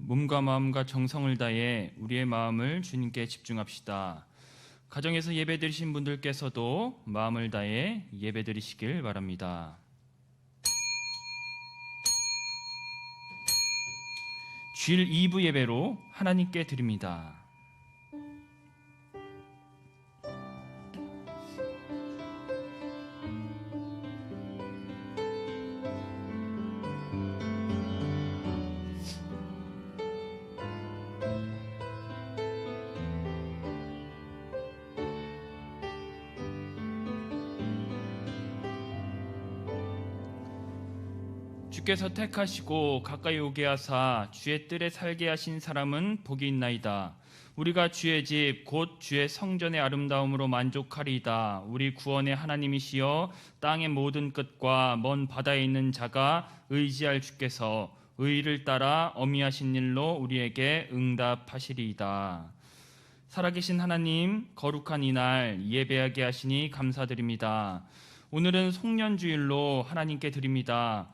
몸과 마음과 정성을 다해 우리의 마음을 주님께 집중합시다. 가정에서 예배드리신 분들께서도 마음을 다해 예배드리시길 바랍니다. 주일 2부 예배로 하나님께 드립니다. 주께서 택하시고 가까이 오게 하사 주의 뜰에 살게 하신 사람은 복이 있나이다. 우리가 주의 집 곧 주의 성전의 아름다움으로 만족하리이다. 우리 구원의 하나님이시여 땅의 모든 끝과 먼 바다에 있는 자가 의지할 주께서 의를 따라 어미하신 일로 우리에게 응답하시리이다. 살아계신 하나님, 거룩한 이날 예배하게 하시니 감사드립니다. 오늘은 송년주일로 하나님께 드립니다.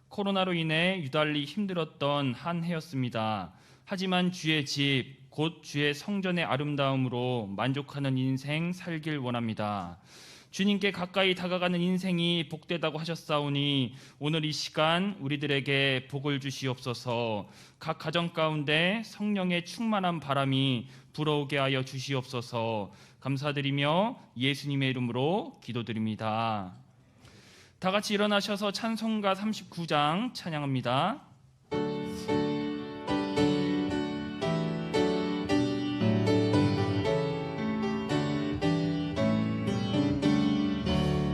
코로나로 인해 유달리 힘들었던 한 해였습니다. 하지만 주의 집, 곧 주의 성전의 아름다움으로 만족하는 인생 살길 원합니다. 주님께 가까이 다가가는 인생이 복되다고 하셨사오니 오늘 이 시간 우리들에게 복을 주시옵소서. 각 가정 가운데 성령의 충만한 바람이 불어오게 하여 주시옵소서. 감사드리며 예수님의 이름으로 기도드립니다. 다 같이 일어나셔서 찬송가 39장 찬양합니다.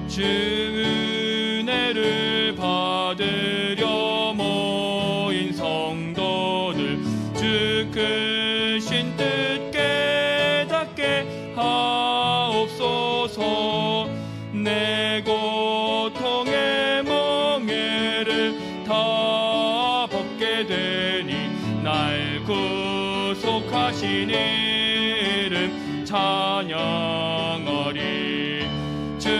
주 은혜를 받으려 모인 성도들 주 크신 뜻 깨닫게 하옵소서. 내 고통의 멍에를 다 벗게 되니 날 구속하신 이름 찬양하리. 주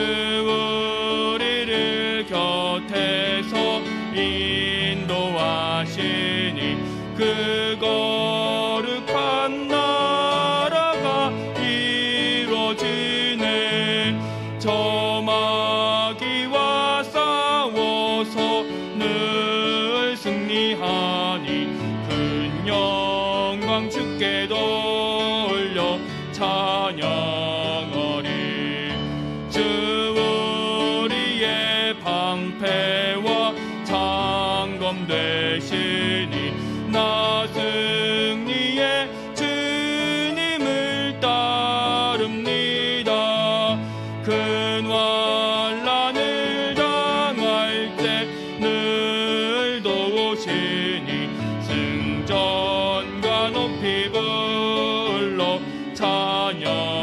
우리를 곁에서 인도하시니 그 거룩한 나라가 이루어지네. 저 마귀와 싸워서 늘 승리하니 큰 영광 주께 돌려 찬양하리. 주 우리의 방패와 장검 되시니 나 승리의 주님을 따릅니다. 큰 환난을 당할 때 늘 도우시니 승전과 높이 불러 찬양하리.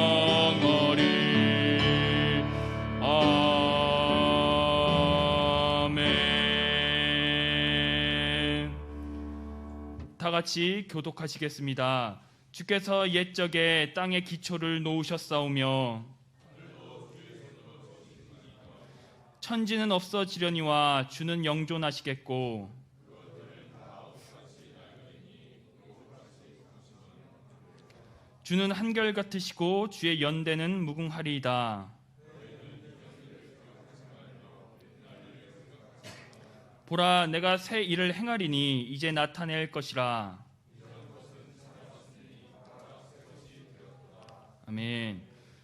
아멘. 다 같이 교독하시겠습니다. 주께서 옛적에 땅의 기초를 놓으셨사오며 천지는 없어지려니와 주는 영존하시겠고 주는 한결같으시고 주의 연대는 무궁하리이다. 보라, 내가 새 일을 행하리니 이제 나타낼 것이라. 아멘.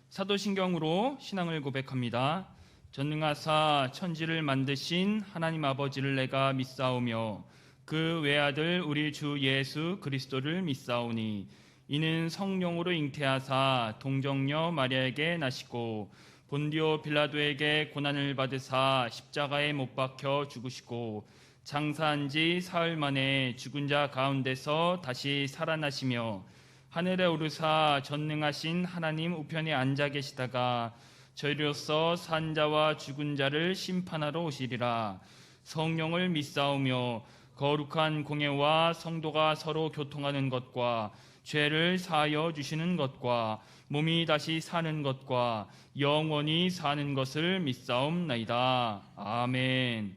사도신경으로 신앙을 고백합니다. 전능하사 천지를 만드신 하나님 아버지를 내가 믿사오며 그 외아들 우리 주 예수 그리스도를 믿사오니 이는 성령으로 잉태하사 동정녀 마리아에게 나시고 본디오 빌라도에게 고난을 받으사 십자가에 못 박혀 죽으시고 장사한 지 사흘 만에 죽은 자 가운데서 다시 살아나시며 하늘에 오르사 전능하신 하나님 우편에 앉아 계시다가 저희로서 산 자와 죽은 자를 심판하러 오시리라. 성령을 믿사오며 거룩한 공예와 성도가 서로 교통하는 것과 죄를 사하여 주시는 것과 몸이 다시 사는 것과 영원히 사는 것을 믿사옵나이다. 아멘.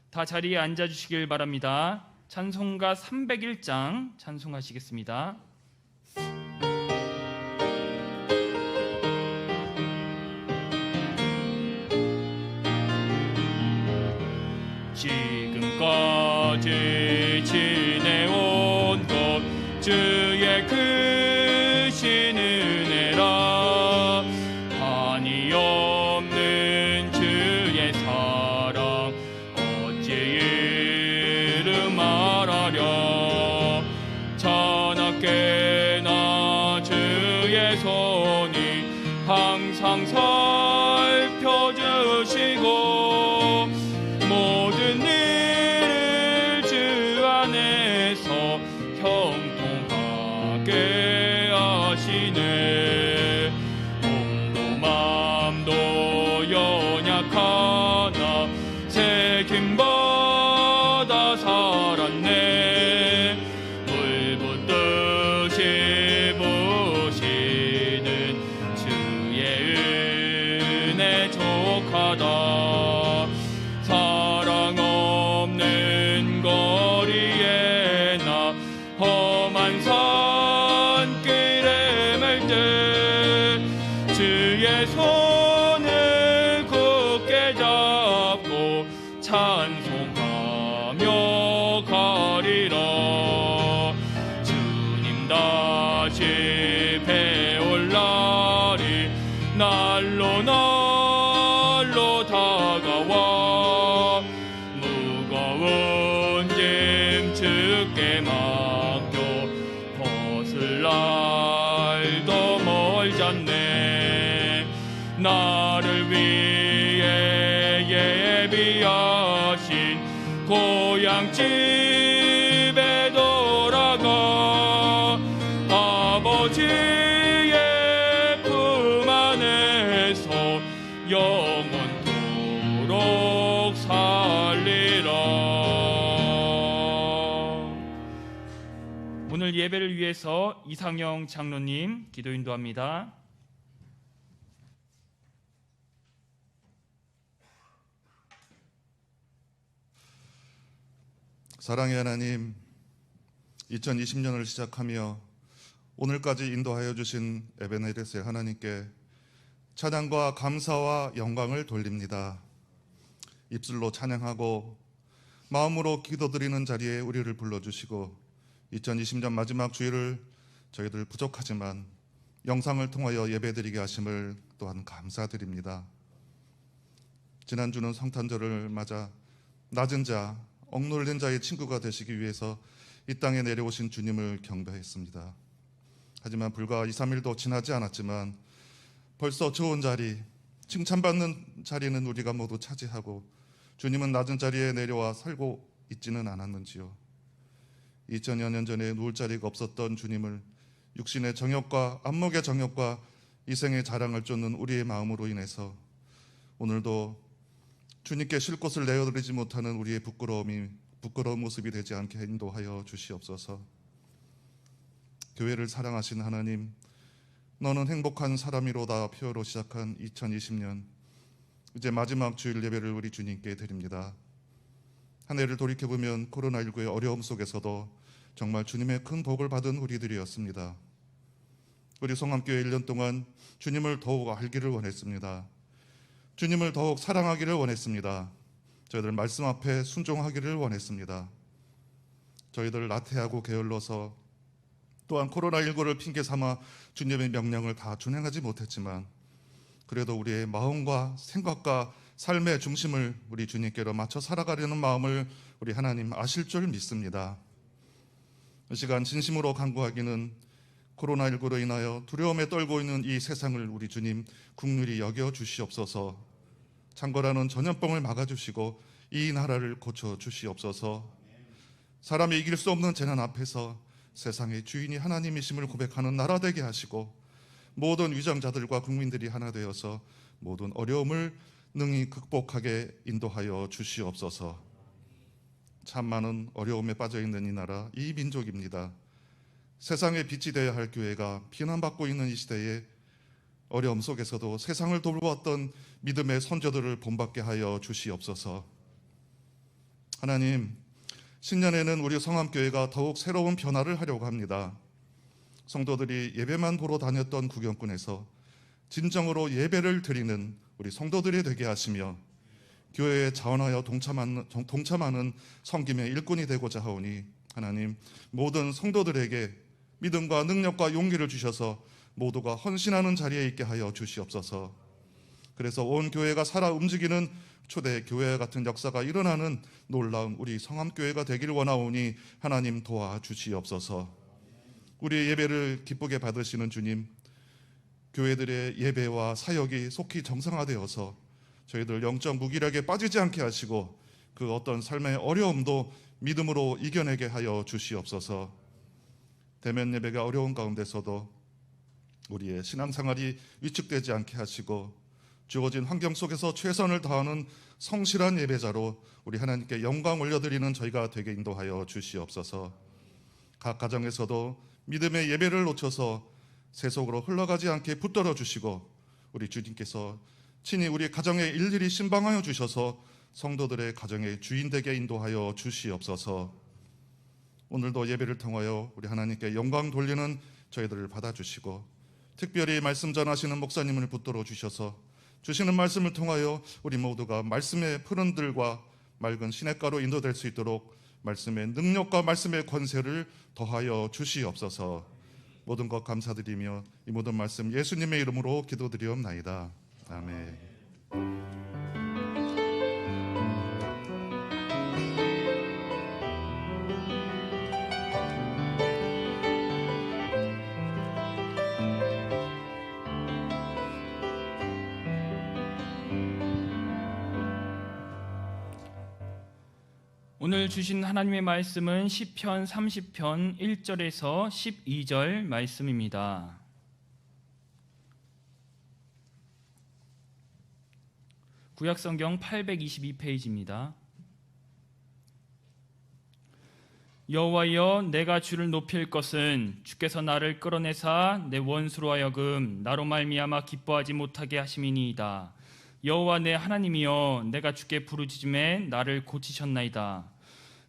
다 자리에 앉아주시길 바랍니다. 찬송가 301장 찬송하시겠습니다. 지금까지 지내온 것 주의 크신 은혜라. 한이 없는 주의 사랑 어찌 이름 말하랴. 자나깨나 주의 손이 항상 살펴주시고 모든 일을 주 안에서 형통하게 하시네. 몸도 맘도 연약하나 책임받아 살았네. 물 붓듯이 부시는 주의 은혜 족하다. 사랑 없는 거리에 나 험한 산길에 맬 때 주의 손을 굳게 잡고 찬송하며 가리라. 주님 다시 배올 날이 날로 날로 다가와. 무거운 짐 주께 맡겨 벗을 날도 멀잖네. 나를 위해 예비하신 고향집에 돌아가 아버지의 품 안에서 영원토록 살리라. 오늘 예배를 위해서 이상영 장로님 기도 인도합니다. 사랑의 하나님, 2020년을 시작하며 오늘까지 인도하여 주신 에베네셀 하나님께 찬양과 감사와 영광을 돌립니다. 입술로 찬양하고 마음으로 기도드리는 자리에 우리를 불러주시고 2020년 마지막 주일을 저희들 부족하지만 영상을 통하여 예배드리게 하심을 또한 감사드립니다. 지난주는 성탄절을 맞아 낮은 자, 억눌린 자의 친구가 되시기 위해서 이 땅에 내려오신 주님을 경배했습니다. 하지만 불과 2, 3일도 지나지 않았지만 벌써 좋은 자리, 칭찬받는 자리는 우리가 모두 차지하고 주님은 낮은 자리에 내려와 살고 있지는 않았는지요. 2000여 년 전에 누울 자리가 없었던 주님을 육신의 정욕과 안목의 정욕과 이생의 자랑을 쫓는 우리의 마음으로 인해서 오늘도 주님께 쉴 곳을 내어드리지 못하는 우리의 부끄러운 모습이 되지 않게 인도하여 주시옵소서. 교회를 사랑하신 하나님, 너는 행복한 사람이로다 표어로 시작한 2020년, 이제 마지막 주일 예배를 우리 주님께 드립니다. 한 해를 돌이켜보면 코로나19의 어려움 속에서도 정말 주님의 큰 복을 받은 우리들이었습니다. 우리 성암교회 1년 동안 주님을 더욱 알기를 원했습니다. 주님을 더욱 사랑하기를 원했습니다. 저희들 말씀 앞에 순종하기를 원했습니다. 저희들 나태하고 게을러서 또한 코로나19를 핑계 삼아 주님의 명령을 다 준행하지 못했지만 그래도 우리의 마음과 생각과 삶의 중심을 우리 주님께로 맞춰 살아가려는 마음을 우리 하나님 아실 줄 믿습니다. 이 시간 진심으로 간구하기는 코로나19로 인하여 두려움에 떨고 있는 이 세상을 우리 주님 긍휼히 여겨 주시옵소서. 창궐하는 전염병을 막아주시고 이 나라를 고쳐 주시옵소서. 사람이 이길 수 없는 재난 앞에서 세상의 주인이 하나님이심을 고백하는 나라 되게 하시고 모든 위정자들과 국민들이 하나 되어서 모든 어려움을 능히 극복하게 인도하여 주시옵소서. 참 많은 어려움에 빠져있는 이 나라, 이 민족입니다. 세상의 빛이 되어야 할 교회가 비난받고 있는 이 시대에 어려움 속에서도 세상을 돌보았던 믿음의 선조들을 본받게 하여 주시옵소서. 하나님, 신년에는 우리 성암교회가 더욱 새로운 변화를 하려고 합니다. 성도들이 예배만 보러 다녔던 구경꾼에서 진정으로 예배를 드리는 우리 성도들이 되게 하시며 교회에 자원하여 동참하는 섬김의 일꾼이 되고자 하오니 하나님, 모든 성도들에게 믿음과 능력과 용기를 주셔서 모두가 헌신하는 자리에 있게 하여 주시옵소서. 그래서 온 교회가 살아 움직이는 초대 교회 같은 역사가 일어나는 놀라운 우리 성암교회가 되기를 원하오니 하나님 도와주시옵소서. 우리의 예배를 기쁘게 받으시는 주님, 교회들의 예배와 사역이 속히 정상화되어서 저희들 영적 무기력에 빠지지 않게 하시고 그 어떤 삶의 어려움도 믿음으로 이겨내게 하여 주시옵소서. 대면 예배가 어려운 가운데서도 우리의 신앙생활이 위축되지 않게 하시고 주어진 환경 속에서 최선을 다하는 성실한 예배자로 우리 하나님께 영광 올려드리는 저희가 되게 인도하여 주시옵소서. 각 가정에서도 믿음의 예배를 놓쳐서 세속으로 흘러가지 않게 붙들어 주시고 우리 주님께서 친히 우리 가정에 일일이 신방하여 주셔서 성도들의 가정의 주인 되게 인도하여 주시옵소서. 오늘도 예배를 통하여 우리 하나님께 영광 돌리는 저희들을 받아주시고 특별히 말씀 전하시는 목사님을 붙들어 주셔서 주시는 말씀을 통하여 우리 모두가 말씀의 푸른들과 맑은 시냇가로 인도될 수 있도록 말씀의 능력과 말씀의 권세를 더하여 주시옵소서. 모든 것 감사드리며 이 모든 말씀 예수님의 이름으로 기도드리옵나이다. 아멘. 오늘 주신 하나님의 말씀은 시편 30편 1절에서 12절 말씀입니다. 구약성경 822페이지입니다. 여호와여, 내가 주를 높일 것은 주께서 나를 끌어내사 내 원수로 하여금 나로 말미암아 기뻐하지 못하게 하심이니이다. 여호와 내 하나님이여, 내가 주께 부르짖음에 나를 고치셨나이다.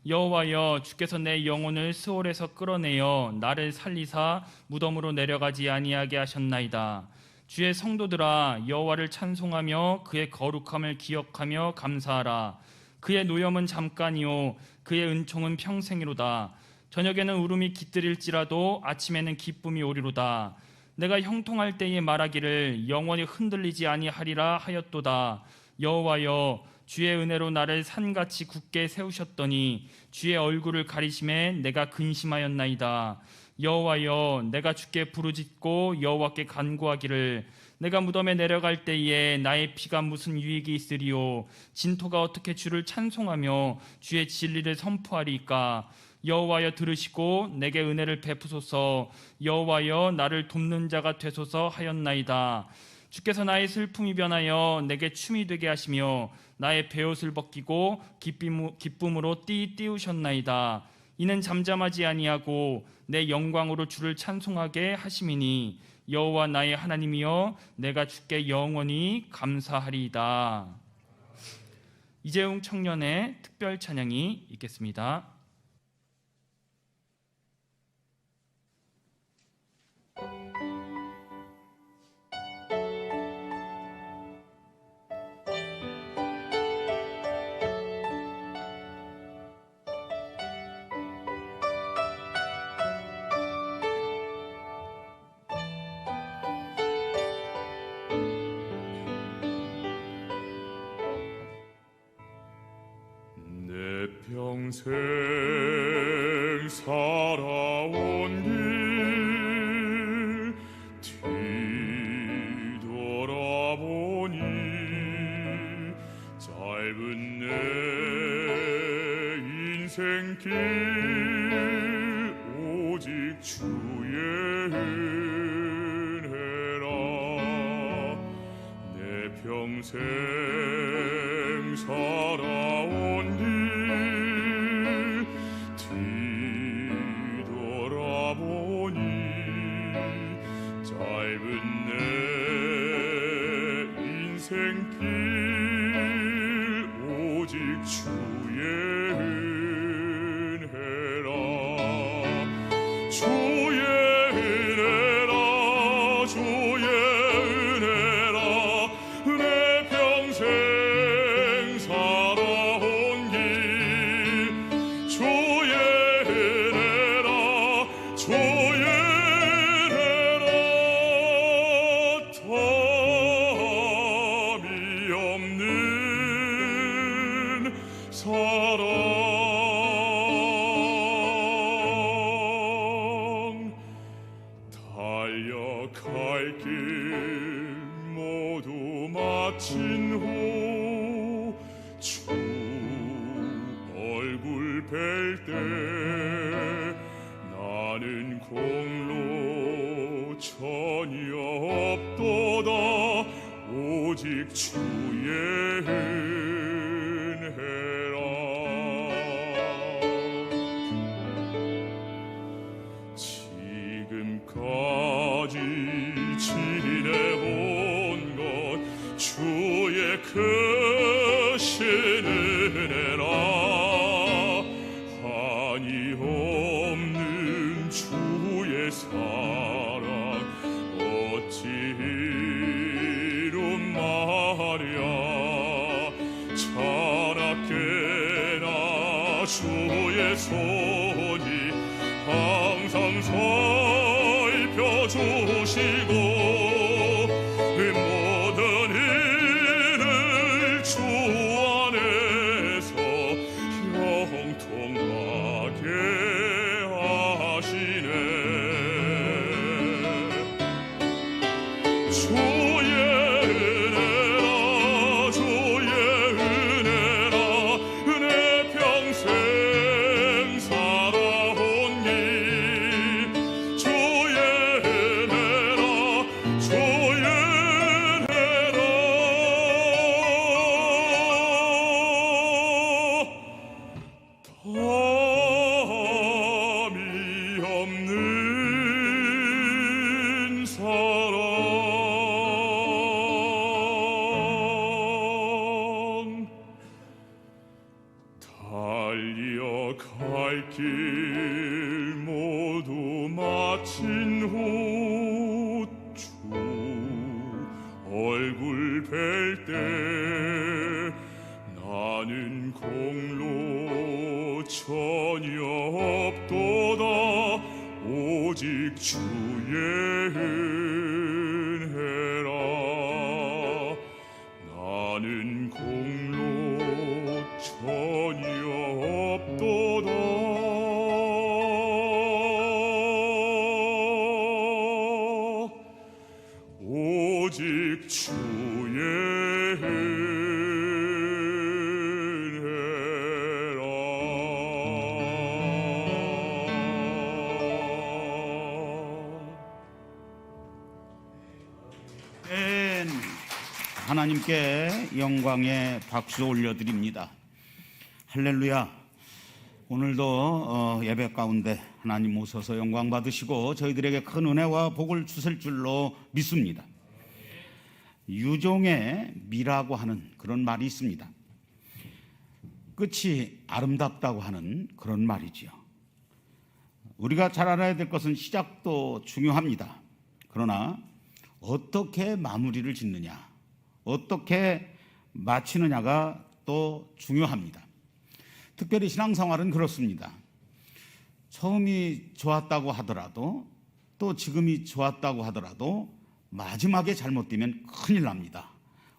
여호와여, 주께서 내 영혼을 스올에서 끌어내어 나를 살리사 무덤으로 내려가지 아니하게 하셨나이다. 주의 성도들아, 여호와를 찬송하며 그의 거룩함을 기억하며 감사하라. 그의 노염은 잠깐이요 그의 은총은 평생이로다. 저녁에는 울음이 깃들일지라도 아침에는 기쁨이 오리로다. 내가 형통할 때에 말하기를 영원히 흔들리지 아니하리라 하였도다. 여호와여, 주의 은혜로 나를 산같이 굳게 세우셨더니 주의 얼굴을 가리심에 내가 근심하였나이다. 여호와여, 내가 주께 부르짖고 여호와께 간구하기를 내가 무덤에 내려갈 때에 나의 피가 무슨 유익이 있으리요. 진토가 어떻게 주를 찬송하며 주의 진리를 선포하리까. 여호와여, 들으시고 내게 은혜를 베푸소서. 여호와여, 나를 돕는 자가 되소서 하였나이다. 주께서 나의 슬픔이 변하여 내게 춤이 되게 하시며 나의 베옷을 벗기고 기쁨으로 띄우셨나이다. 이는 잠잠하지 아니하고 내 영광으로 주를 찬송하게 하심이니 여호와 나의 하나님이여, 내가 주께 영원히 감사하리이다. 이재용 청년의 특별 찬양이 있겠습니다. 평생 살아온 길 뒤돌아보니 짧은 내 인생길 오직 주의 은혜라. 내 평생 살아온 길 뒤돌아보니 짧은 내 인생길 오직 주의 주의 은혜라 주의 은혜라 내 평생 살아온 길 주의 은혜라 주의 은혜라 탐이 없는 사랑 달려갈 길 모두 마친 후 주 얼굴 뵐 때 나는 공로 전혀 없도다 오직 주의 은혜라 지금까지 지내온 것 주의 크신 은혜라 한이 없는 주의 사랑 어찌 이룬 말이야 자라깨나 주의 손이 항상 살펴주시고 모든 일을 주 안에서 형통하게 하시네 주의 은혜라 주의 은혜라 내 평생 살아온 길 주의 은혜라 주의 은혜라 탐이 없는 사랑 달려갈 길 모두 마친 후 주 얼굴 뵐 때 나는 공로 전혀 없도다 오직 주의 은혜라 나는 공로 전혀 없도다 오직 주의 은혜라 하나님께 영광의 박수 올려드립니다. 할렐루야. 오늘도 예배 가운데 하나님 오셔서 영광 받으시고 저희들에게 큰 은혜와 복을 주실 줄로 믿습니다. 유종의 미라고 하는 그런 말이 있습니다. 끝이 아름답다고 하는 그런 말이지요. 우리가 잘 알아야 될 것은 시작도 중요합니다. 그러나 어떻게 마무리를 짓느냐, 어떻게 마치느냐가 또 중요합니다. 특별히 신앙생활은 그렇습니다. 처음이 좋았다고 하더라도 또 지금이 좋았다고 하더라도 마지막에 잘못되면 큰일 납니다.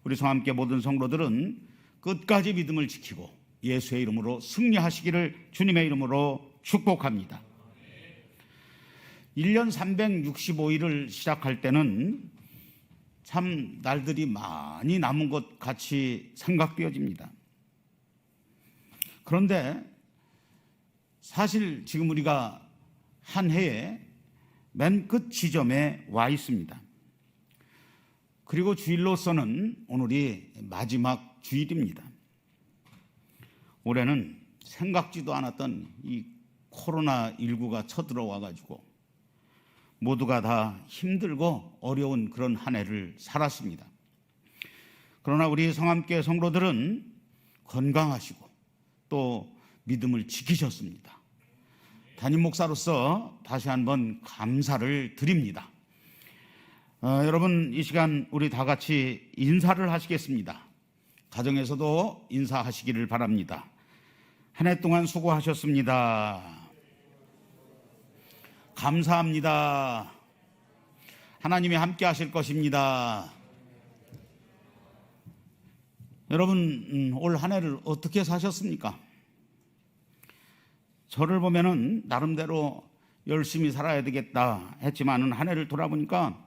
우리 성함께 모든 성도들은 끝까지 믿음을 지키고 예수의 이름으로 승리하시기를 주님의 이름으로 축복합니다. 1년 365일을 시작할 때는 참 날들이 많이 남은 것 같이 생각되어집니다. 그런데 사실 지금 우리가 한 해의 맨 끝 지점에 와 있습니다. 그리고 주일로서는 오늘이 마지막 주일입니다. 올해는 생각지도 않았던 이 코로나19가 쳐들어와 가지고 모두가 다 힘들고 어려운 그런 한 해를 살았습니다. 그러나 우리 성함교회 성도들은 건강하시고 또 믿음을 지키셨습니다. 담임 목사로서 다시 한번 감사를 드립니다. 여러분, 이 시간 우리 다 같이 인사를 하시겠습니다. 가정에서도 인사하시기를 바랍니다. 한 해 동안 수고하셨습니다. 감사합니다. 하나님이 함께 하실 것입니다. 여러분, 올 한 해를 어떻게 사셨습니까? 저를 보면은 나름대로 열심히 살아야 되겠다 했지만은 한 해를 돌아보니까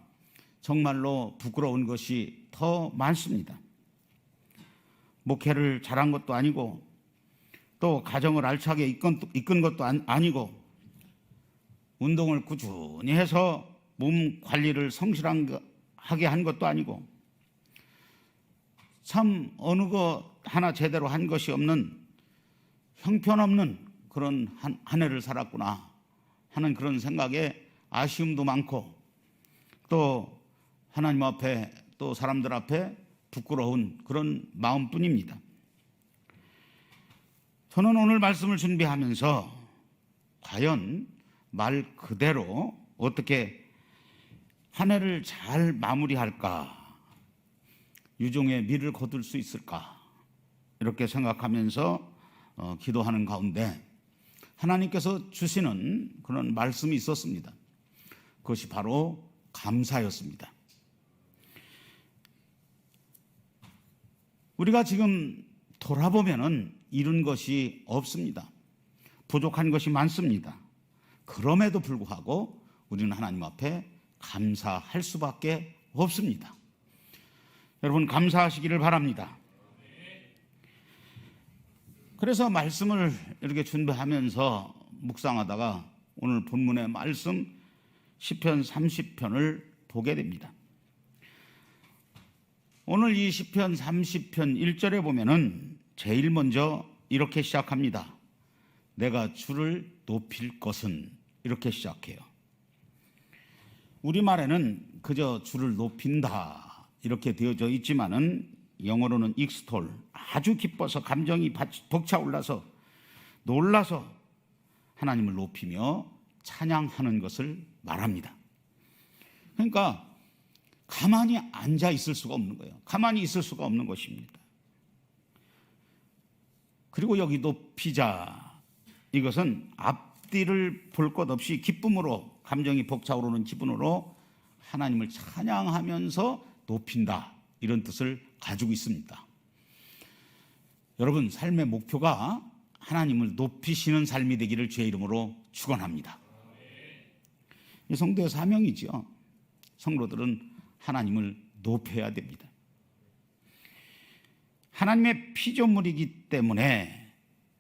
정말로 부끄러운 것이 더 많습니다. 목회를 잘한 것도 아니고 또 가정을 알차게 이끈 것도 아니고 운동을 꾸준히 해서 몸 관리를 성실하게 한 것도 아니고 참 어느 것 하나 제대로 한 것이 없는 형편없는 그런 한 해를 살았구나 하는 그런 생각에 아쉬움도 많고 또 하나님 앞에 또 사람들 앞에 부끄러운 그런 마음뿐입니다. 저는 오늘 말씀을 준비하면서 과연 말 그대로 어떻게 한 해를 잘 마무리할까, 유종의 미를 거둘 수 있을까 이렇게 생각하면서 기도하는 가운데 하나님께서 주시는 그런 말씀이 있었습니다. 그것이 바로 감사였습니다. 우리가 지금 돌아보면은 이룬 것이 없습니다. 부족한 것이 많습니다. 그럼에도 불구하고 우리는 하나님 앞에 감사할 수밖에 없습니다. 여러분, 감사하시기를 바랍니다. 그래서 말씀을 이렇게 준비하면서 묵상하다가 오늘 본문의 말씀 시편 30편을 보게 됩니다. 오늘 이 시편 30편 1절에 보면은 제일 먼저 이렇게 시작합니다. 내가 주를 높일 것은, 이렇게 시작해요. 우리말에는 그저 주를 높인다 이렇게 되어져 있지만은 영어로는 익스톨, 아주 기뻐서 감정이 벅차올라서 놀라서 하나님을 높이며 찬양하는 것을 말합니다. 그러니까 가만히 앉아 있을 수가 없는 거예요. 가만히 있을 수가 없는 것입니다. 그리고 여기 높이자, 이것은 앞뒤를 볼 것 없이 기쁨으로, 감정이 벅차오르는 기분으로 하나님을 찬양하면서 높인다, 이런 뜻을 가지고 있습니다. 여러분, 삶의 목표가 하나님을 높이시는 삶이 되기를 주의 이름으로 축원합니다. 이 성도의 사명이죠. 성도들은 하나님을 높여야 됩니다. 하나님의 피조물이기 때문에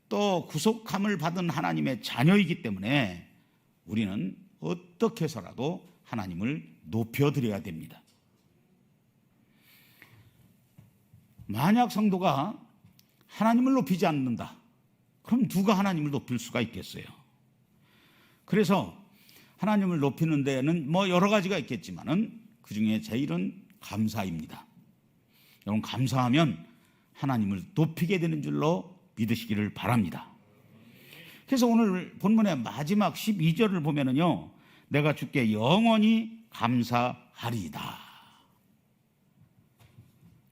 또 구속함을 받은 하나님의 자녀이기 때문에 우리는 어떻게 해서라도 하나님을 높여드려야 됩니다. 만약 성도가 하나님을 높이지 않는다, 그럼 누가 하나님을 높일 수가 있겠어요? 그래서 하나님을 높이는 데에는 여러 가지가 있겠지만은 그 중에 제일은 감사입니다. 여러분, 감사하면 하나님을 높이게 되는 줄로 믿으시기를 바랍니다. 그래서 오늘 본문의 마지막 12절을 보면은요, 내가 주께 영원히 감사하리이다.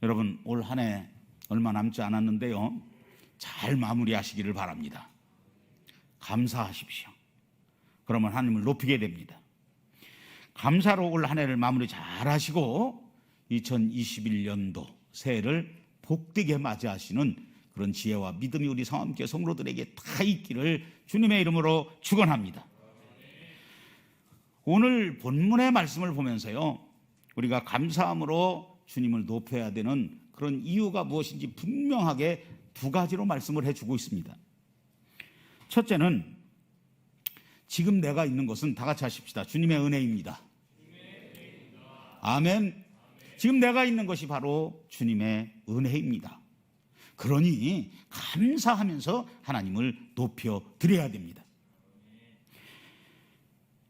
여러분, 올 한 해 얼마 남지 않았는데요, 잘 마무리하시기를 바랍니다. 감사하십시오. 그러면 하나님을 높이게 됩니다. 감사로 올 한 해를 마무리 잘 하시고 2021년도 새해를 복되게 맞이하시는 그런 지혜와 믿음이 우리 성함교회 성도들에게 다 있기를 주님의 이름으로 축원합니다. 오늘 본문의 말씀을 보면서요, 우리가 감사함으로 주님을 높여야 되는 그런 이유가 무엇인지 분명하게 두 가지로 말씀을 해주고 있습니다. 첫째는 지금 내가 있는 것은, 다 같이 하십시다, 주님의 은혜입니다. 아멘. 지금 내가 있는 것이 바로 주님의 은혜입니다. 그러니 감사하면서 하나님을 높여 드려야 됩니다.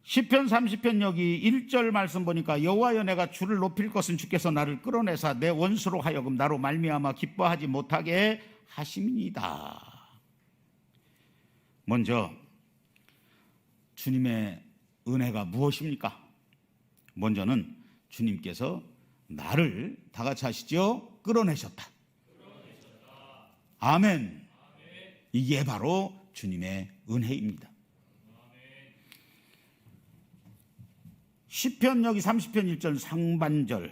시편 30편 여기 1절 말씀 보니까 여호와여, 내가 주를 높일 것은 주께서 나를 끌어내사 내 원수로 하여금 나로 말미암아 기뻐하지 못하게 하심이니이다. 먼저 주님의 은혜가 무엇입니까? 먼저는 주님께서 나를 다 같이 하시죠? 끌어내셨다. 아멘. 이게 바로 주님의 은혜입니다. 시편 여기 30편 1절 상반절,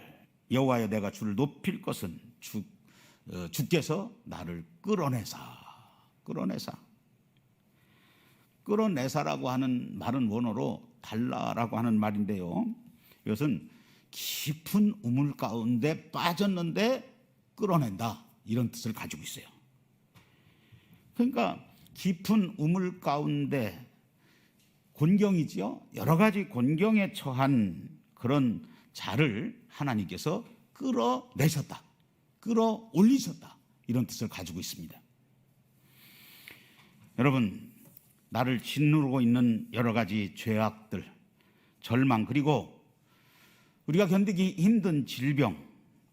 여호와여 내가 주를 높일 것은 주께서 나를 끌어내사라고 하는 말은 원어로 달라라고 하는 말인데요, 이것은 깊은 우물 가운데 빠졌는데 끌어낸다, 이런 뜻을 가지고 있어요. 그러니까 깊은 우물 가운데, 곤경이지요. 여러 가지 곤경에 처한 그런 자를 하나님께서 끌어내셨다, 끌어올리셨다, 이런 뜻을 가지고 있습니다. 여러분, 나를 짓누르고 있는 여러 가지 죄악들, 절망, 그리고 우리가 견디기 힘든 질병,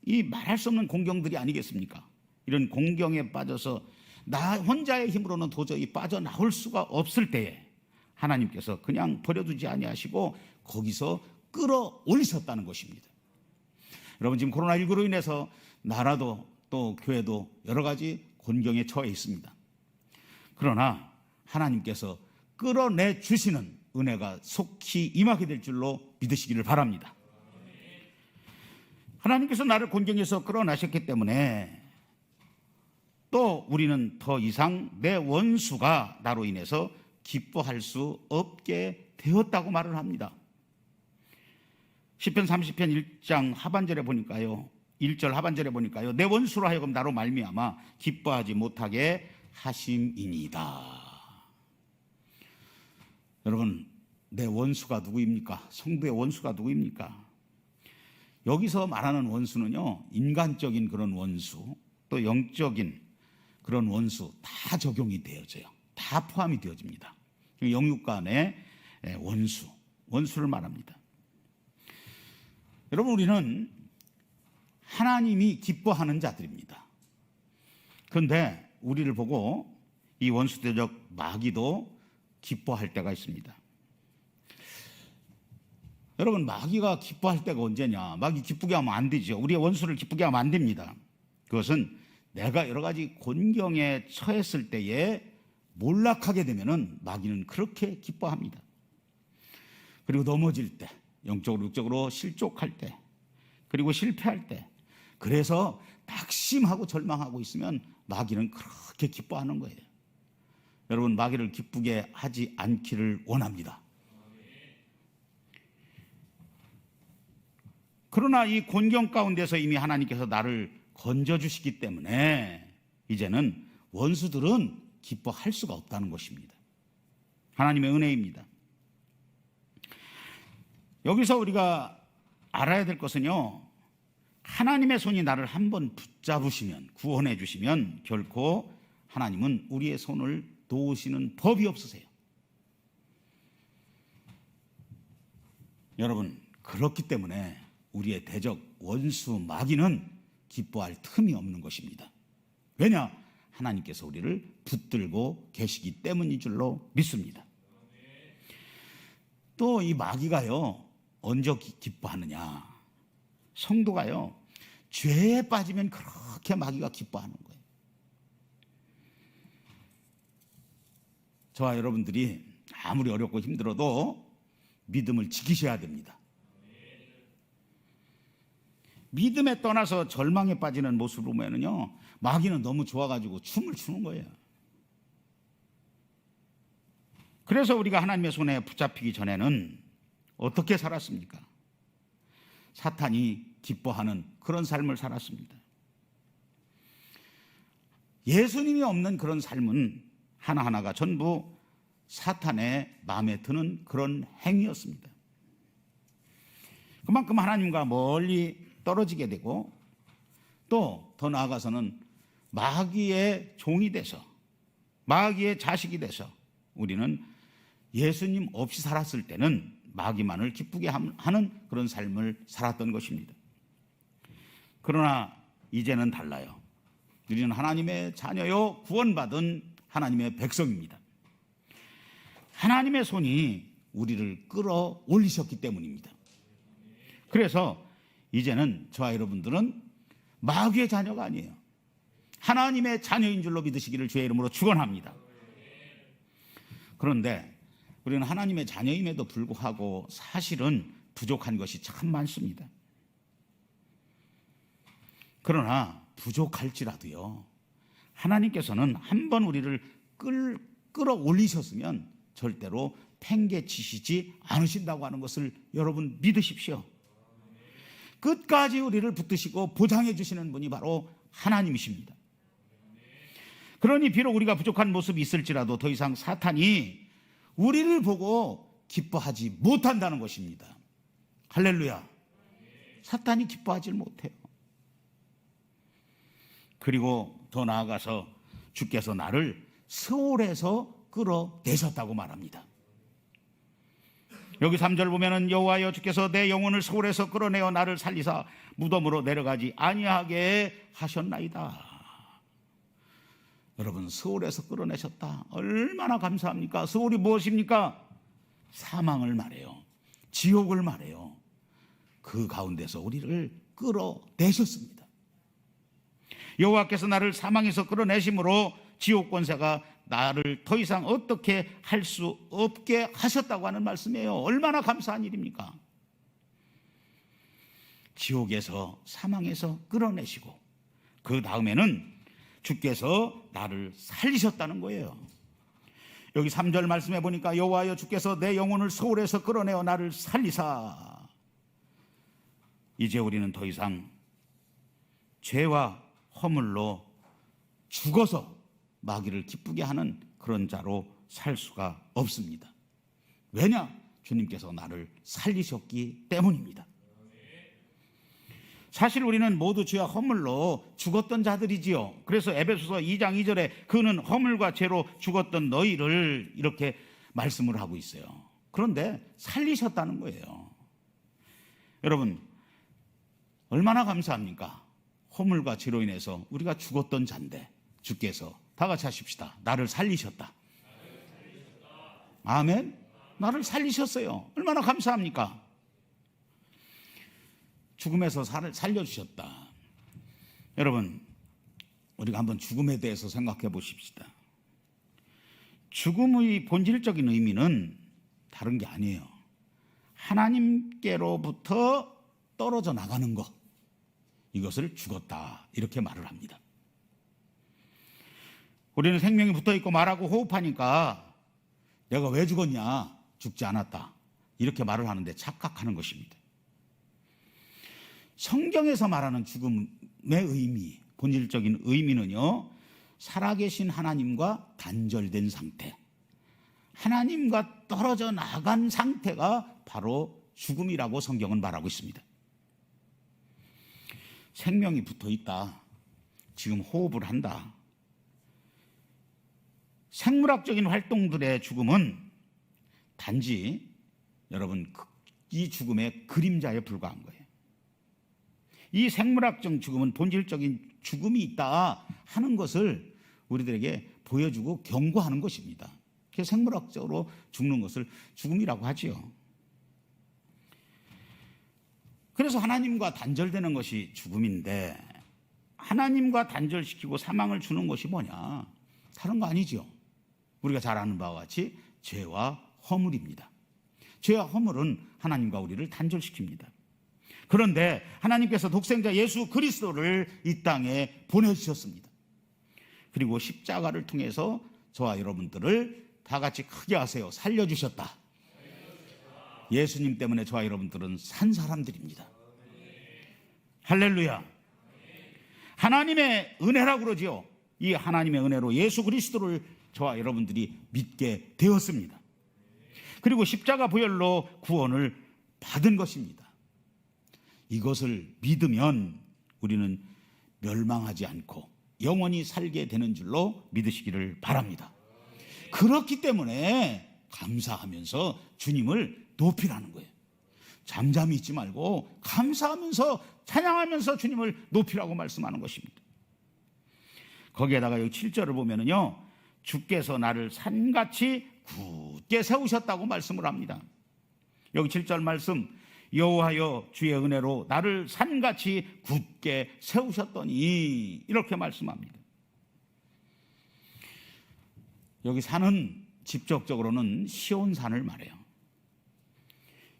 이 말할 수 없는 공경들이 아니겠습니까? 이런 공경에 빠져서 나 혼자의 힘으로는 도저히 빠져나올 수가 없을 때에 하나님께서 그냥 버려두지 아니하시고 거기서 끌어올리셨다는 것입니다. 여러분, 지금 코로나19로 인해서 나라도 또 교회도 여러 가지 곤경에 처해 있습니다. 그러나 하나님께서 끌어내 주시는 은혜가 속히 임하게 될 줄로 믿으시기를 바랍니다. 하나님께서 나를 곤경에서 끌어내셨기 때문에 또 우리는 더 이상 내 원수가 나로 인해서 기뻐할 수 없게 되었다고 말을 합니다. 시편 30편 1장 하반절에 보니까요, 1절 하반절에 보니까요, 내 원수로 하여금 나로 말미암아 기뻐하지 못하게 하심이니이다. 여러분, 내 원수가 누구입니까? 성도의 원수가 누구입니까? 여기서 말하는 원수는요, 인간적인 그런 원수, 또 영적인 그런 원수 다 적용이 되어져요. 다 포함이 되어집니다. 영육 간의 원수를 말합니다. 여러분, 우리는 하나님이 기뻐하는 자들입니다. 그런데 우리를 보고 이 원수대적 마귀도 기뻐할 때가 있습니다. 여러분, 마귀가 기뻐할 때가 언제냐? 마귀 기쁘게 하면 안 되죠. 우리의 원수를 기쁘게 하면 안 됩니다. 그것은 내가 여러 가지 곤경에 처했을 때에 몰락하게 되면은 마귀는 그렇게 기뻐합니다. 그리고 넘어질 때, 영적으로 육적으로 실족할 때, 그리고 실패할 때, 그래서 낙심하고 절망하고 있으면 마귀는 그렇게 기뻐하는 거예요. 여러분, 마귀를 기쁘게 하지 않기를 원합니다. 그러나 이 곤경 가운데서 이미 하나님께서 나를 건져주시기 때문에 이제는 원수들은 기뻐할 수가 없다는 것입니다. 하나님의 은혜입니다. 여기서 우리가 알아야 될 것은요, 하나님의 손이 나를 한번 붙잡으시면, 구원해 주시면 결코 하나님은 우리의 손을 놓으시는 법이 없으세요. 여러분, 그렇기 때문에 우리의 대적 원수 마귀는 기뻐할 틈이 없는 것입니다. 왜냐? 하나님께서 우리를 붙들고 계시기 때문인 줄로 믿습니다. 또 이 마귀가요, 언제 기뻐하느냐? 성도가요, 죄에 빠지면 그렇게 마귀가 기뻐하는 거예요. 저와 여러분들이 아무리 어렵고 힘들어도 믿음을 지키셔야 됩니다. 믿음에 떠나서 절망에 빠지는 모습을 보면요, 마귀는 너무 좋아가지고 춤을 추는 거예요. 그래서 우리가 하나님의 손에 붙잡히기 전에는 어떻게 살았습니까? 사탄이 기뻐하는 그런 삶을 살았습니다. 예수님이 없는 그런 삶은 하나하나가 전부 사탄의 마음에 드는 그런 행위였습니다. 그만큼 하나님과 멀리 떨어지게 되고, 또 더 나아가서는 마귀의 종이 돼서, 마귀의 자식이 돼서 우리는 예수님 없이 살았을 때는 마귀만을 기쁘게 하는 그런 삶을 살았던 것입니다. 그러나 이제는 달라요. 우리는 하나님의 자녀요, 구원받은 하나님의 백성입니다. 하나님의 손이 우리를 끌어올리셨기 때문입니다. 그래서 이제는 저와 여러분들은 마귀의 자녀가 아니에요. 하나님의 자녀인 줄로 믿으시기를 주의 이름으로 축원합니다. 그런데 우리는 하나님의 자녀임에도 불구하고 사실은 부족한 것이 참 많습니다. 그러나 부족할지라도요, 하나님께서는 한번 우리를 끌어올리셨으면 절대로 팽개치시지 않으신다고 하는 것을 여러분 믿으십시오. 끝까지 우리를 붙드시고 보장해 주시는 분이 바로 하나님이십니다. 그러니 비록 우리가 부족한 모습이 있을지라도 더 이상 사탄이 우리를 보고 기뻐하지 못한다는 것입니다. 할렐루야. 사탄이 기뻐하지 못해요. 그리고 더 나아가서 주께서 나를 스올에서 끌어내셨다고 말합니다. 여기 3절 보면은 여호와여 주께서 내 영혼을 스올에서 끌어내어 나를 살리사 무덤으로 내려가지 아니하게 하셨나이다. 여러분, 스올에서 끌어내셨다. 얼마나 감사합니까? 스올이 무엇입니까? 사망을 말해요. 지옥을 말해요. 그 가운데서 우리를 끌어내셨습니다. 여호와께서 나를 사망에서 끌어내심으로 지옥 권세가 나를 더 이상 어떻게 할 수 없게 하셨다고 하는 말씀이에요. 얼마나 감사한 일입니까? 지옥에서 사망에서 끌어내시고 그 다음에는 주께서 나를 살리셨다는 거예요. 여기 3절 말씀해 보니까 여호와여 주께서 내 영혼을 스올에서 끌어내어 나를 살리사. 이제 우리는 더 이상 죄와 허물로 죽어서 마귀를 기쁘게 하는 그런 자로 살 수가 없습니다. 왜냐? 주님께서 나를 살리셨기 때문입니다. 사실 우리는 모두 죄와 허물로 죽었던 자들이지요. 그래서 에베소서 2장 2절에 그는 허물과 죄로 죽었던 너희를 이렇게 말씀을 하고 있어요. 그런데 살리셨다는 거예요. 여러분, 얼마나 감사합니까? 허물과 죄로 인해서 우리가 죽었던 자인데 주께서 다 같이 하십시다. 나를 살리셨다. 아멘. 나를 살리셨어요. 얼마나 감사합니까? 죽음에서 살려주셨다. 여러분, 우리가 한번 죽음에 대해서 생각해 보십시다. 죽음의 본질적인 의미는 다른 게 아니에요. 하나님께로부터 떨어져 나가는 것, 이것을 죽었다 이렇게 말을 합니다. 우리는 생명이 붙어있고 말하고 호흡하니까 내가 왜 죽었냐, 죽지 않았다 이렇게 말을 하는데 착각하는 것입니다. 성경에서 말하는 죽음의 의미, 본질적인 의미는요, 살아계신 하나님과 단절된 상태, 하나님과 떨어져 나간 상태가 바로 죽음이라고 성경은 말하고 있습니다. 생명이 붙어 있다, 지금 호흡을 한다. 생물학적인 활동들의 죽음은 단지 여러분 이 죽음의 그림자에 불과한 거예요. 이 생물학적 죽음은 본질적인 죽음이 있다 하는 것을 우리들에게 보여주고 경고하는 것입니다. 그래서 생물학적으로 죽는 것을 죽음이라고 하지요. 그래서 하나님과 단절되는 것이 죽음인데, 하나님과 단절시키고 사망을 주는 것이 뭐냐? 다른 거 아니죠. 우리가 잘 아는 바와 같이 죄와 허물입니다. 죄와 허물은 하나님과 우리를 단절시킵니다. 그런데 하나님께서 독생자 예수 그리스도를 이 땅에 보내주셨습니다. 그리고 십자가를 통해서 저와 여러분들을 다 같이 크게 하세요. 살려주셨다. 예수님 때문에 저와 여러분들은 산 사람들입니다. 할렐루야. 하나님의 은혜라고 그러지요. 이 하나님의 은혜로 예수 그리스도를 저와 여러분들이 믿게 되었습니다. 그리고 십자가 보혈로 구원을 받은 것입니다. 이것을 믿으면 우리는 멸망하지 않고 영원히 살게 되는 줄로 믿으시기를 바랍니다. 그렇기 때문에 감사하면서 주님을 높이라는 거예요. 잠잠히 있지 말고 감사하면서 찬양하면서 주님을 높이라고 말씀하는 것입니다. 거기에다가 여기 7절을 보면은요, 주께서 나를 산같이 굳게 세우셨다고 말씀을 합니다. 여기 7절 말씀, 여호와여 주의 은혜로 나를 산같이 굳게 세우셨더니, 이렇게 말씀합니다. 여기 산은 직접적으로는 시온산을 말해요.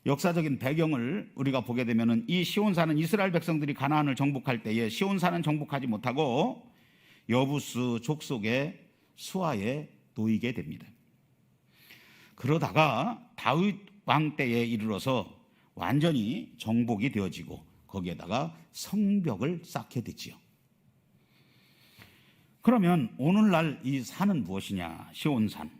역사적인 배경을 우리가 보게 되면 이 시온산은 이스라엘 백성들이 가나안을 정복할 때에 시온산은 정복하지 못하고 여부스 족속의 수하에 놓이게 됩니다. 그러다가 다윗 왕 때에 이르러서 완전히 정복이 되어지고 거기에다가 성벽을 쌓게 되지요. 그러면 오늘날 이 산은 무엇이냐? 시온산.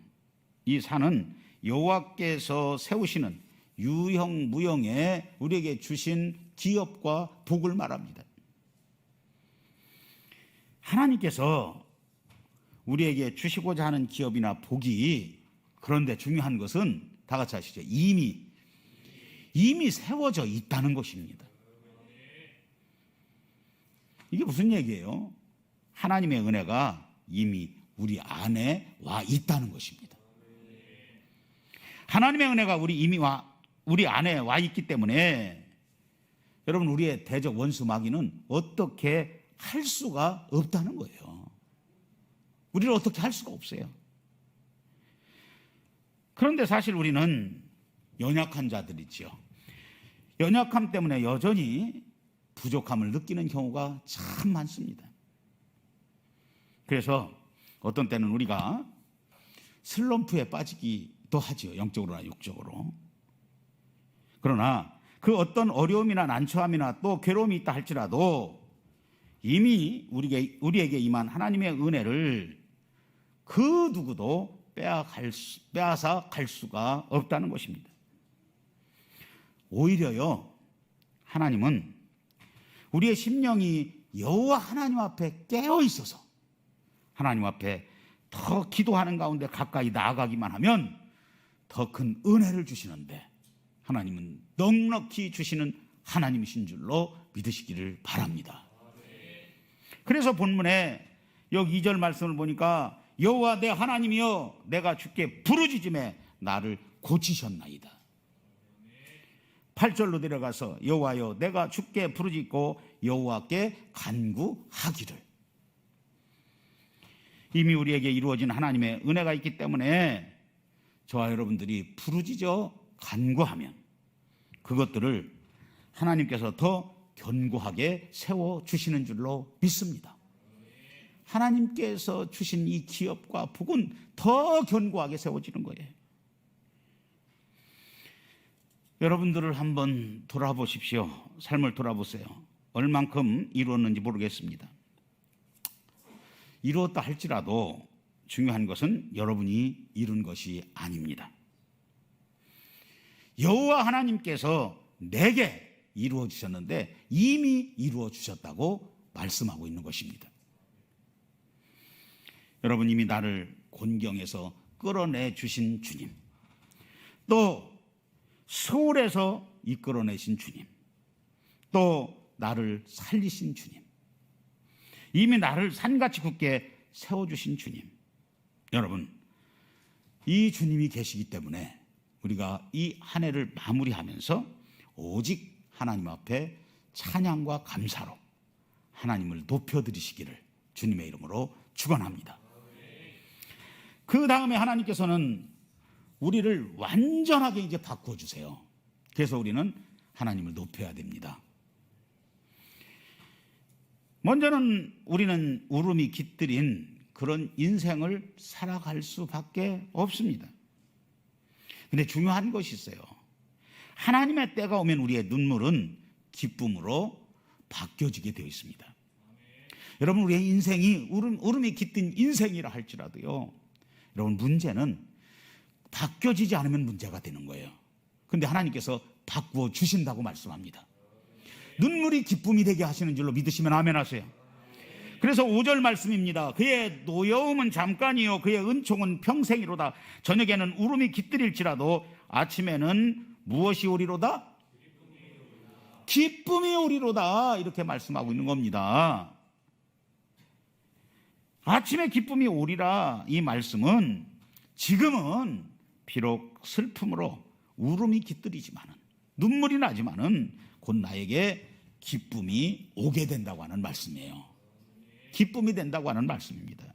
이 산은 여호와께서 세우시는 유형무형에 우리에게 주신 기업과 복을 말합니다. 하나님께서 우리에게 주시고자 하는 기업이나 복이, 그런데 중요한 것은 다 같이 하시죠. 이미 세워져 있다는 것입니다. 이게 무슨 얘기예요? 하나님의 은혜가 이미 우리 안에 와 있다는 것입니다. 하나님의 은혜가 우리 안에 와 있기 때문에 여러분, 우리의 대적 원수 마귀는 어떻게 할 수가 없다는 거예요. 우리를 어떻게 할 수가 없어요. 그런데 사실 우리는 연약한 자들이죠. 연약함 때문에 여전히 부족함을 느끼는 경우가 참 많습니다. 그래서 어떤 때는 우리가 슬럼프에 빠지기도 하죠. 영적으로나 육적으로. 그러나 그 어떤 어려움이나 난처함이나 또 괴로움이 있다 할지라도 이미 우리에게 임한 하나님의 은혜를 그 누구도 빼앗아 갈 수가 없다는 것입니다. 오히려요, 하나님은 우리의 심령이 여호와 하나님 앞에 깨어 있어서 하나님 앞에 더 기도하는 가운데 가까이 나아가기만 하면 더 큰 은혜를 주시는데, 하나님은 넉넉히 주시는 하나님이신 줄로 믿으시기를 바랍니다. 그래서 본문에 여기 2절 말씀을 보니까 여호와 내 하나님이여 내가 주께 부르짖음에 나를 고치셨나이다. 8절로 내려가서 여호와여 내가 주께 부르짖고 여호와께 간구하기를. 이미 우리에게 이루어진 하나님의 은혜가 있기 때문에 저와 여러분들이 부르짖어 간구하면 그것들을 하나님께서 더 견고하게 세워주시는 줄로 믿습니다. 하나님께서 주신 이 기업과 복은 더 견고하게 세워지는 거예요. 여러분들을 한번 돌아보십시오. 삶을 돌아보세요. 얼만큼 이루었는지 모르겠습니다. 이루었다 할지라도 중요한 것은 여러분이 이룬 것이 아닙니다. 여호와 하나님께서 내게 이루어 주셨는데 이미 이루어 주셨다고 말씀하고 있는 것입니다. 여러분, 이미 나를 곤경에서 끌어내 주신 주님, 또 소울에서 이끌어내신 주님, 또 나를 살리신 주님, 이미 나를 산같이 굳게 세워주신 주님, 여러분, 이 주님이 계시기 때문에 우리가 이 한 해를 마무리하면서 오직 하나님 앞에 찬양과 감사로 하나님을 높여드리시기를 주님의 이름으로 축원합니다. 그 다음에 하나님께서는 우리를 완전하게 이제 바꿔주세요. 그래서 우리는 하나님을 높여야 됩니다. 먼저는 우리는 울음이 깃들인 그런 인생을 살아갈 수밖에 없습니다. 근데 중요한 것이 있어요. 하나님의 때가 오면 우리의 눈물은 기쁨으로 바뀌어지게 되어 있습니다. 여러분, 우리의 인생이 울음이 깃든 인생이라 할지라도요, 여러분, 문제는 바뀌어지지 않으면 문제가 되는 거예요. 근데 하나님께서 바꾸어 주신다고 말씀합니다. 눈물이 기쁨이 되게 하시는 줄로 믿으시면 아멘 하세요. 그래서 5절 말씀입니다. 그의 노여움은 잠깐이요 그의 은총은 평생이로다. 저녁에는 울음이 깃들일지라도 아침에는 무엇이 오리로다? 기쁨이 오리로다. 이렇게 말씀하고 있는 겁니다. 아침에 기쁨이 오리라, 이 말씀은 지금은 비록 슬픔으로 울음이 깃들이지만은, 눈물이 나지만은 곧 나에게 기쁨이 오게 된다고 하는 말씀이에요. 기쁨이 된다고 하는 말씀입니다.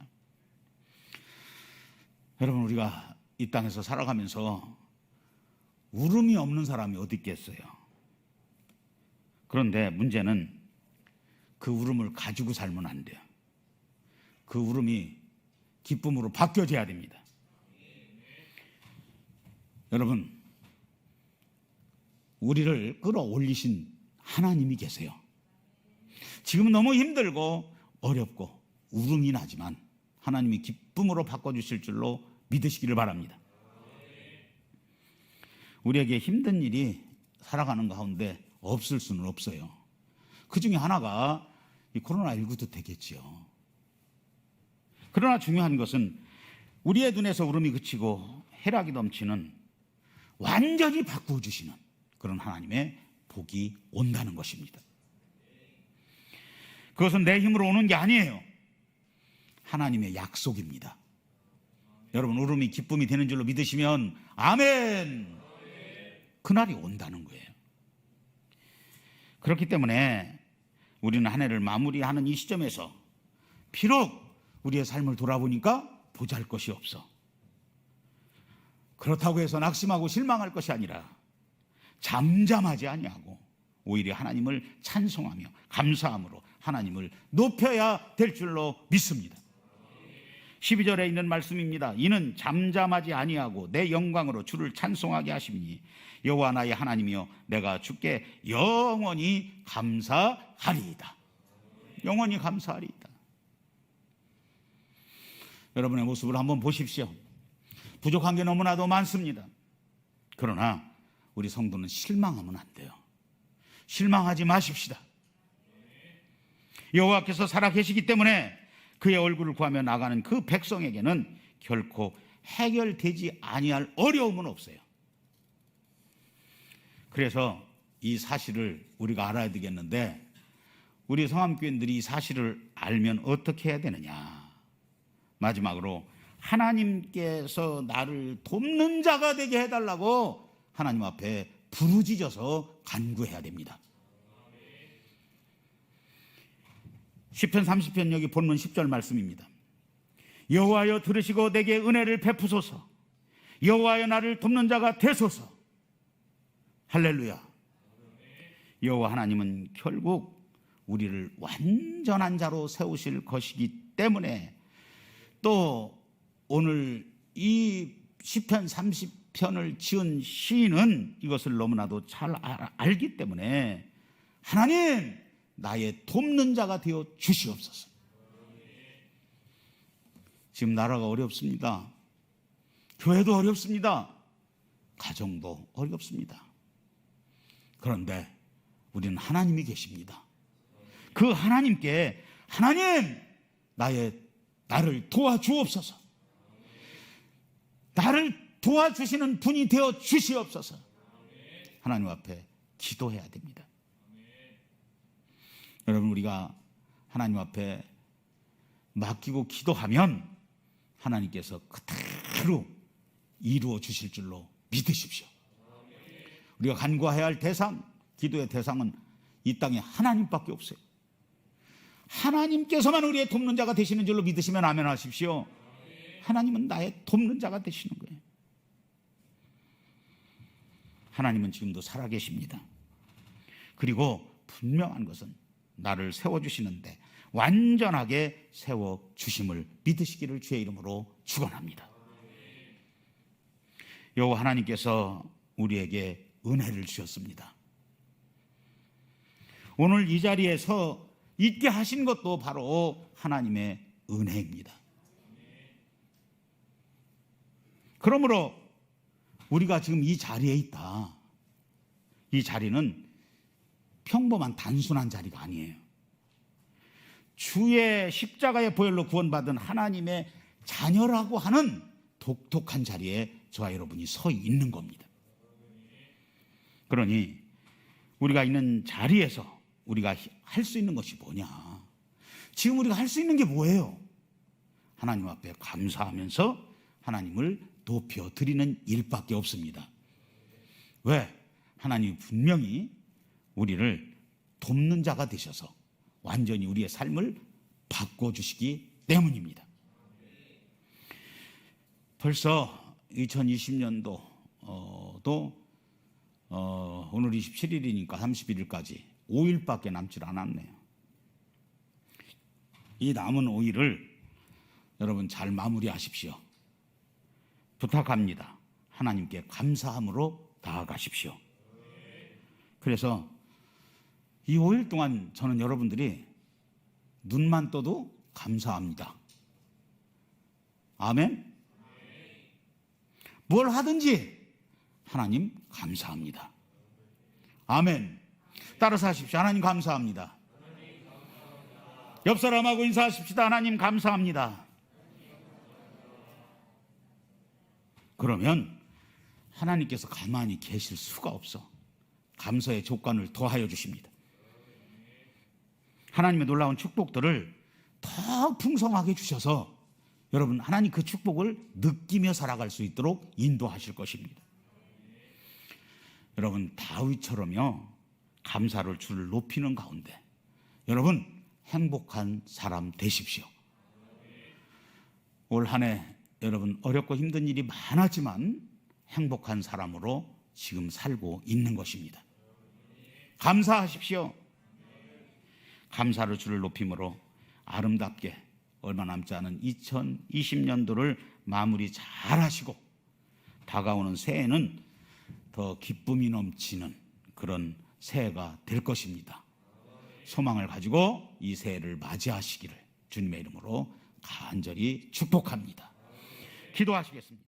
여러분, 우리가 이 땅에서 살아가면서 울음이 없는 사람이 어디 있겠어요? 그런데 문제는 그 울음을 가지고 살면 안 돼요. 그 울음이 기쁨으로 바뀌어져야 됩니다. 여러분, 우리를 끌어올리신 하나님이 계세요. 지금 너무 힘들고 어렵고 울음이 나지만 하나님이 기쁨으로 바꿔주실 줄로 믿으시기를 바랍니다. 우리에게 힘든 일이 살아가는 가운데 없을 수는 없어요. 그 중에 하나가 이 코로나19도 되겠지요. 그러나 중요한 것은 우리의 눈에서 울음이 그치고 해락이 넘치는, 완전히 바꾸어 주시는 그런 하나님의 복이 온다는 것입니다. 그것은 내 힘으로 오는 게 아니에요. 하나님의 약속입니다. 여러분, 울음이 기쁨이 되는 줄로 믿으시면 아멘. 그날이 온다는 거예요. 그렇기 때문에 우리는 한 해를 마무리하는 이 시점에서 비록 우리의 삶을 돌아보니까 보잘것이 없어. 그렇다고 해서 낙심하고 실망할 것이 아니라 잠잠하지 아니하고 오히려 하나님을 찬송하며 감사함으로 하나님을 높여야 될 줄로 믿습니다. 12절에 있는 말씀입니다. 이는 잠잠하지 아니하고 내 영광으로 주를 찬송하게 하심이니 여호와 나의 하나님이여 내가 주께 영원히 감사하리이다. 영원히 감사하리이다. 여러분의 모습을 한번 보십시오. 부족한 게 너무나도 많습니다. 그러나 우리 성도는 실망하면 안 돼요. 실망하지 마십시다. 여호와께서 살아계시기 때문에 그의 얼굴을 구하며 나가는 그 백성에게는 결코 해결되지 아니할 어려움은 없어요. 그래서 이 사실을 우리가 알아야 되겠는데, 우리 성함교인들이 이 사실을 알면 어떻게 해야 되느냐. 마지막으로 하나님께서 나를 돕는 자가 되게 해달라고 하나님 앞에 부르짖어서 간구해야 됩니다. 시편 30편 여기 본문 10절 말씀입니다. 여호와여 들으시고 내게 은혜를 베푸소서. 여호와여 나를 돕는 자가 되소서. 할렐루야. 여호와 하나님은 결국 우리를 완전한 자로 세우실 것이기 때문에, 또 오늘 이 시편 30편을 지은 시인은 이것을 너무나도 잘 알기 때문에 하나님 나의 돕는 자가 되어 주시옵소서. 지금 나라가 어렵습니다. 교회도 어렵습니다. 가정도 어렵습니다. 그런데 우리는 하나님이 계십니다. 그 하나님께 하나님 나를 도와주옵소서. 나를 도와주시는 분이 되어 주시옵소서. 하나님 앞에 기도해야 됩니다. 여러분, 우리가 하나님 앞에 맡기고 기도하면 하나님께서 그대로 이루어 주실 줄로 믿으십시오. 우리가 간구해야 할 대상, 기도의 대상은 이 땅에 하나님밖에 없어요. 하나님께서만 우리의 돕는 자가 되시는 줄로 믿으시면 아멘 하십시오. 하나님은 나의 돕는 자가 되시는 거예요. 하나님은 지금도 살아계십니다. 그리고 분명한 것은 나를 세워주시는데 완전하게 세워주심을 믿으시기를 주의 이름으로 축원합니다. 여호와 하나님께서 우리에게 은혜를 주셨습니다. 오늘 이 자리에서 있게 하신 것도 바로 하나님의 은혜입니다. 그러므로 우리가 지금 이 자리에 있다. 이 자리는 평범한 단순한 자리가 아니에요. 주의 십자가의 보혈로 구원받은 하나님의 자녀라고 하는 독특한 자리에 저와 여러분이 서 있는 겁니다. 그러니 우리가 있는 자리에서 우리가 할 수 있는 것이 뭐냐? 지금 우리가 할 수 있는 게 뭐예요? 하나님 앞에 감사하면서 하나님을 높여 드리는 일밖에 없습니다. 왜? 하나님이 분명히 우리를 돕는 자가 되셔서 완전히 우리의 삶을 바꿔주시기 때문입니다. 벌써 2020년도 오늘 27일이니까 31일까지 5일밖에 남질 않았네요. 이 남은 5일을 여러분 잘 마무리하십시오. 부탁합니다. 하나님께 감사함으로 나아가십시오. 그래서 이 5일 동안 저는 여러분들이 눈만 떠도 감사합니다. 아멘? 뭘 하든지 하나님 감사합니다. 아멘. 따라서 하십시오. 하나님 감사합니다. 옆 사람하고 인사하십시다. 하나님 감사합니다. 그러면 하나님께서 가만히 계실 수가 없어. 감사의 조건을 더하여 주십니다. 하나님의 놀라운 축복들을 더 풍성하게 주셔서 여러분 하나님 그 축복을 느끼며 살아갈 수 있도록 인도하실 것입니다. 여러분 다윗처럼요 감사를 주를 높이는 가운데 여러분 행복한 사람 되십시오. 올 한 해 여러분 어렵고 힘든 일이 많았지만 행복한 사람으로 지금 살고 있는 것입니다. 감사하십시오. 감사를 주를 높임으로 아름답게 얼마 남지 않은 2020년도를 마무리 잘 하시고 다가오는 새해는 더 기쁨이 넘치는 그런 새해가 될 것입니다. 소망을 가지고 이 새해를 맞이하시기를 주님의 이름으로 간절히 축복합니다. 기도하시겠습니다.